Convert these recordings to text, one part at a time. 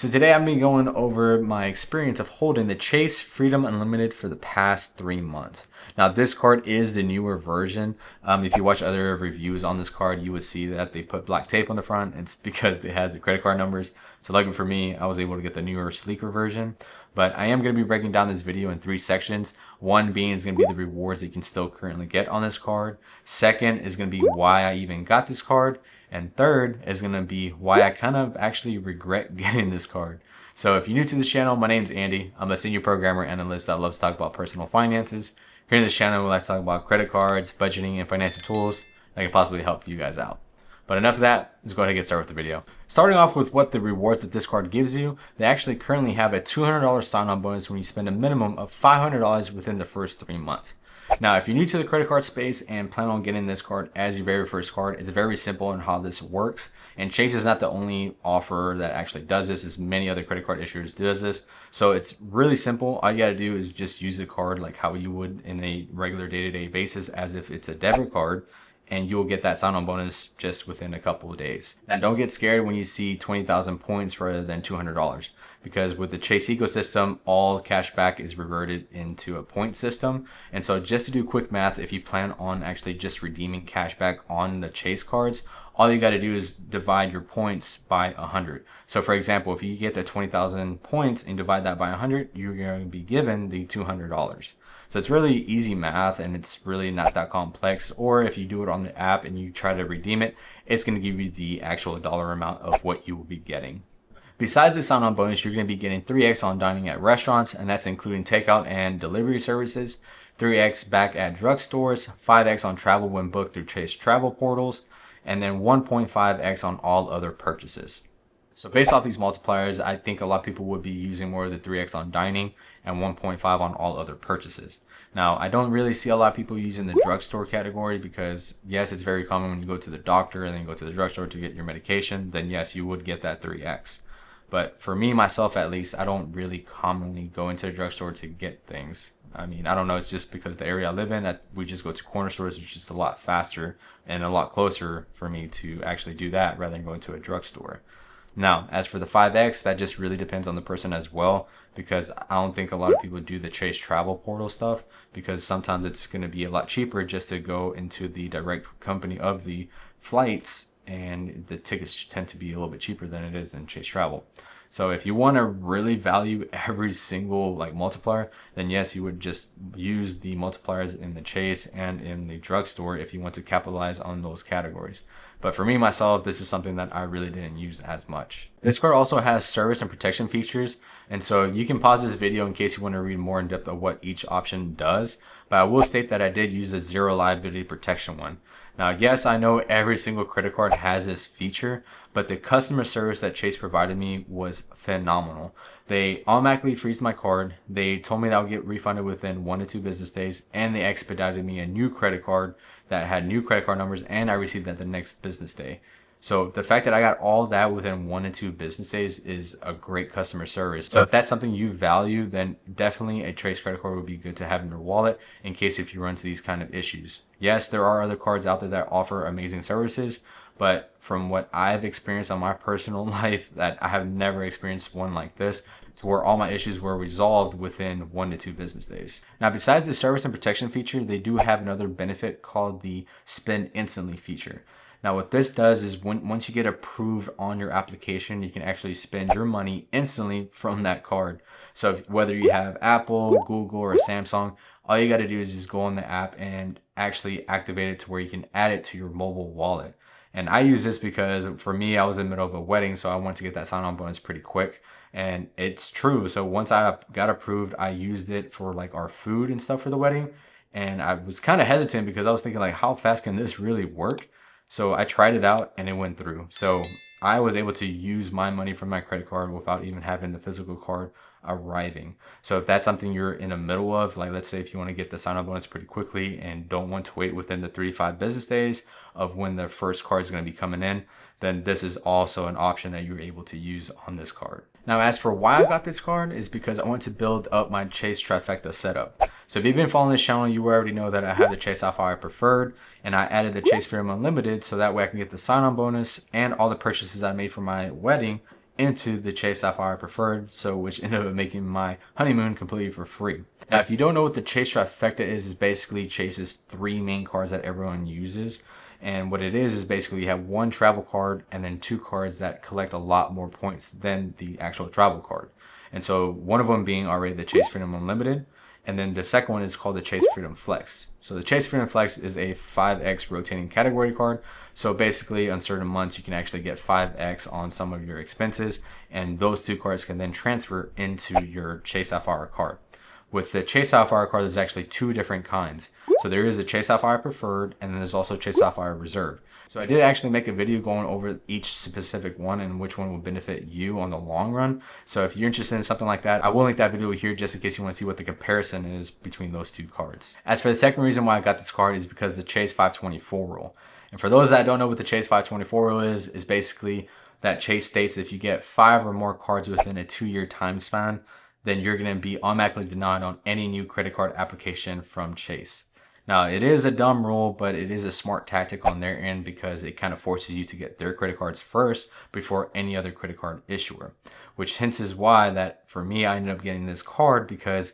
So today I'm going to be going over my experience of holding the Chase Freedom Unlimited for the past 3 months. Now this card is the newer version. If you watch other reviews on this card, you would see that they put black tape on the front. It's because it has the credit card numbers. So luckily for me, I was able to get the newer, sleeker version. But I am going to be breaking down this video in 3 sections. One being is going to be the rewards that you can still currently get on this card. Second is going to be why I even got this card. And third is going to be why I kind of actually regret getting this card. So if you're new to this channel, my name is Andy. I'm a senior programmer analyst that loves to talk about personal finances. Here in this channel, we like to talk about credit cards, budgeting, and financial tools that can possibly help you guys out. But enough of that, let's go ahead and get started with the video. Starting off with what the rewards that this card gives you, they actually currently have a $200 sign-on bonus when you spend a minimum of $500 within the first 3 months. Now, if you're new to the credit card space and plan on getting this card as your very first card, it's very simple in how this works. And Chase is not the only offer that actually does this. As many other credit card issuers does this. So it's really simple. All you got to do is just use the card like how you would in a regular day-to-day basis as if it's a debit card. And you'll get that sign-on bonus just within a couple of days. Now, don't get scared when you see 20,000 points rather than $200, because with the Chase ecosystem, all cashback is reverted into a point system. And so just to do quick math, if you plan on actually just redeeming cashback on the Chase cards, all you got to do is divide your points by 100. So for example, if you get the 20,000 points and divide that by 100, you're going to be given the $200. So it's really easy math and it's really not that complex. Or if you do it on the app and you try to redeem it, it's going to give you the actual dollar amount of what you will be getting. Besides the sign-on bonus, you're going to be getting 3x on dining at restaurants, and that's including takeout and delivery services, 3x back at drugstores, 5x on travel when booked through Chase travel portals, and then 1.5x on all other purchases. So based off these multipliers, I think a lot of people would be using more of the 3x on dining and 1.5 on all other purchases. Now, I don't really see a lot of people using the drugstore category because yes, it's very common when you go to the doctor and then go to the drugstore to get your medication, then yes, you would get that 3x. But for me, myself at least, I don't really commonly go into the drugstore to get things. I mean, I don't know, it's just because the area I live in, we just go to corner stores, which is just a lot faster and a lot closer for me to actually do that rather than going to a drugstore. Now, as for the 5x, that just really depends on the person as well, because I don't think a lot of people do the Chase travel portal stuff, because sometimes it's going to be a lot cheaper just to go into the direct company of the flights, and the tickets tend to be a little bit cheaper than it is in Chase travel. So if you want to really value every single multiplier, then yes, you would just use the multipliers in the Chase and in the drugstore if you want to capitalize on those categories. But for me, myself, this is something that I really didn't use as much. This card also has service and protection features. And so you can pause this video in case you want to read more in depth of what each option does. But I will state that I did use the zero liability protection one. Now, yes, I know every single credit card has this feature, but the customer service that Chase provided me was phenomenal. They automatically freeze my card. They told me that I'll get refunded within 1 to 2 business days, and they expedited me a new credit card that had new credit card numbers, and I received that the next business day. So the fact that I got all that within 1 to 2 business days is a great customer service. So if that's something you value, then definitely a Chase credit card would be good to have in your wallet in case if you run into these kind of issues. Yes, there are other cards out there that offer amazing services, but from what I've experienced on my personal life, that I have never experienced one like this, to where all my issues were resolved within 1 to 2 business days. Now, besides the service and protection feature, they do have another benefit called the spend instantly feature. Now, what this does is once you get approved on your application, you can actually spend your money instantly from that card. So whether you have Apple, Google, or Samsung, all you got to do is just go on the app and actually activate it to where you can add it to your mobile wallet. And I use this because for me, I was in the middle of a wedding, so I wanted to get that sign-on bonus pretty quick. And it's true. So once I got approved, I used it for our food and stuff for the wedding. And I was kind of hesitant because I was thinking how fast can this really work? So I tried it out and it went through. So I was able to use my money from my credit card without even having the physical card arriving. So if that's something you're in the middle of, let's say if you want to get the sign-on bonus pretty quickly and don't want to wait within the 3 to 5 business days of when the first card is going to be coming in, then this is also an option that you're able to use on this card. Now, as for why I got this card is because I want to build up my Chase trifecta setup. So if you've been following this channel, you already know that I have the Chase Sapphire Preferred, and I added the Chase Freedom Unlimited so that way I can get the sign-on bonus and all the purchases I made for my wedding into the Chase Sapphire Preferred, so which ended up making my honeymoon completely for free. Now, if you don't know what the Chase Trifecta is basically Chase's 3 main cards that everyone uses. And what it is basically you have 1 travel card and then 2 cards that collect a lot more points than the actual travel card. And so one of them being already the Chase Freedom Unlimited. And then the second one is called the Chase Freedom Flex. So the Chase Freedom Flex is a 5x rotating category card. So basically on certain months, you can actually get 5x on some of your expenses. And those 2 cards can then transfer into your Chase Sapphire card. With the Chase Sapphire card, there's actually 2 different kinds. So there is the Chase Sapphire Preferred, and then there's also Chase Sapphire Reserve. So I did actually make a video going over each specific one and which one will benefit you on the long run. So if you're interested in something like that, I will link that video here just in case you want to see what the comparison is between those 2 cards. As for the second reason why I got this card is because of the Chase 524 rule. And for those that don't know what the Chase 524 rule is basically that Chase states if you get 5 or more cards within a 2-year time span, then you're going to be automatically denied on any new credit card application from Chase. Now, it is a dumb rule, but it is a smart tactic on their end because it kind of forces you to get their credit cards first before any other credit card issuer, which hence is why that for me, I ended up getting this card because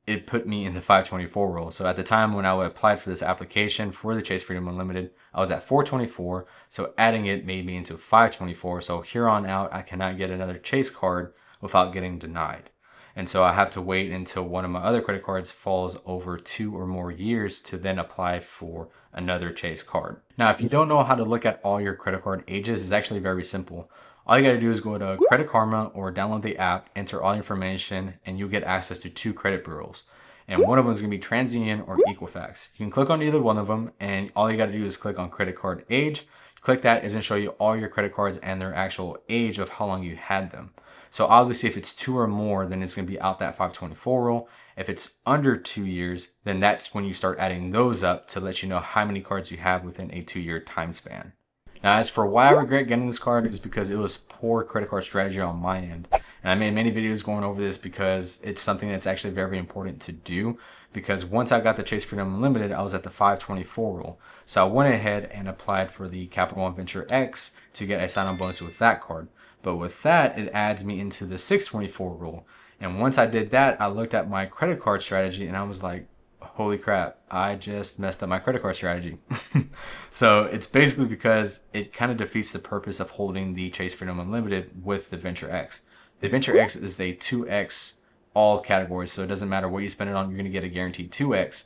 it put me in the 524 rule. So at the time when I applied for this application for the Chase Freedom Unlimited, I was at 424. So adding it made me into 524. So here on out, I cannot get another Chase card without getting denied. And so I have to wait until one of my other credit cards falls over 2 or more years to then apply for another Chase card. Now, if you don't know how to look at all your credit card ages, it's actually very simple. All you got to do is go to Credit Karma or download the app, enter all information, and you'll get access to 2 credit bureaus. And one of them is going to be TransUnion or Equifax. You can click on either one of them, and all you got to do is click on credit card age. Click that, it's going to show you all your credit cards and their actual age of how long you had them. So obviously if it's 2 or more, then it's going to be out that 524 rule. If it's under 2 years, then that's when you start adding those up to let you know how many cards you have within a 2-year time span. Now, as for why I regret getting this card is because it was poor credit card strategy on my end. And I made many videos going over this because it's something that's actually very important to do. Because once I got the Chase Freedom Unlimited, I was at the 524 rule. So I went ahead and applied for the Capital One Venture X to get a sign-on bonus with that card. But with that, it adds me into the 624 rule. And once I did that, I looked at my credit card strategy and I was like, holy crap, I just messed up my credit card strategy. So it's basically because it kind of defeats the purpose of holding the Chase Freedom Unlimited with the Venture X. The Venture X is a 2x all categories, so it doesn't matter what you spend it on, you're going to get a guaranteed 2x.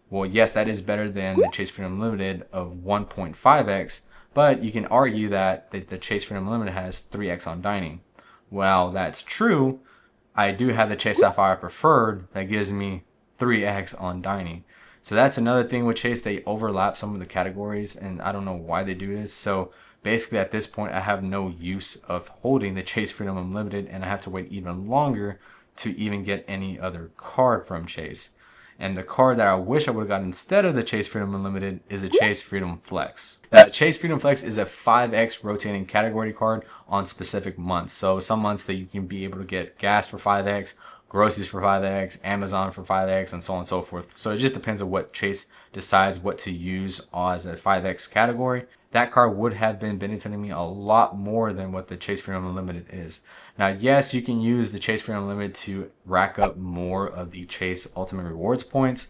Well, yes, that is better than the Chase Freedom Unlimited of 1.5x, but you can argue that the Chase Freedom Unlimited has 3x on dining. Well, that's true. I do have the Chase Sapphire Preferred that gives me 3x on dining. So that's another thing with Chase. They overlap some of the categories, and I don't know why they do this. So basically at this point, I have no use of holding the Chase Freedom Unlimited, and I have to wait even longer to even get any other card from Chase. And the card that I wish I would have gotten instead of the Chase Freedom Unlimited is the Chase Freedom Flex. Now, Chase Freedom Flex is a 5x rotating category card on specific months. So some months that you can be able to get gas for 5x, groceries for 5x, Amazon for 5x, and so on and so forth. So it just depends on what Chase decides what to use as a 5x category. That card would have been benefiting me a lot more than what the Chase Freedom Unlimited is. Now, yes, you can use the Chase Freedom Unlimited to rack up more of the Chase Ultimate Rewards points.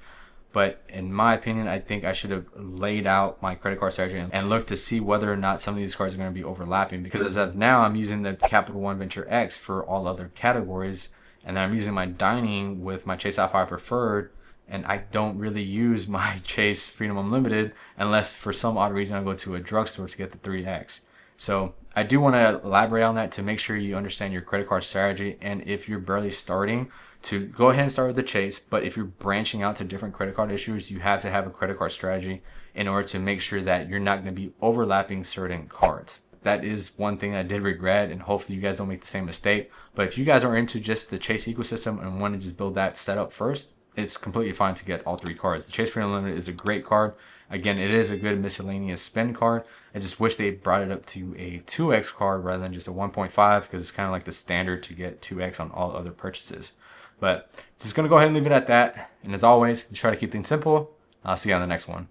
But in my opinion, I think I should have laid out my credit card strategy and looked to see whether or not some of these cards are going to be overlapping. Because as of now, I'm using the Capital One Venture X for all other categories. And then I'm using my dining with my Chase Sapphire Preferred. And I don't really use my Chase Freedom Unlimited unless for some odd reason I go to a drugstore to get the 3X. So I do want to elaborate on that to make sure you understand your credit card strategy. And if you're barely starting, to go ahead and start with the Chase. But if you're branching out to different credit card issuers, you have to have a credit card strategy in order to make sure that you're not going to be overlapping certain cards. That is one thing I did regret, and hopefully you guys don't make the same mistake. But if you guys are into just the Chase ecosystem and want to just build that setup first, it's completely fine to get all 3 cards. The Chase Freedom Unlimited is a great card. Again, it is a good miscellaneous spend card. I just wish they brought it up to a 2x card rather than just a 1.5 because it's kind of like the standard to get 2x on all other purchases. But just going to go ahead and leave it at that. And as always, try to keep things simple. I'll see you on the next one.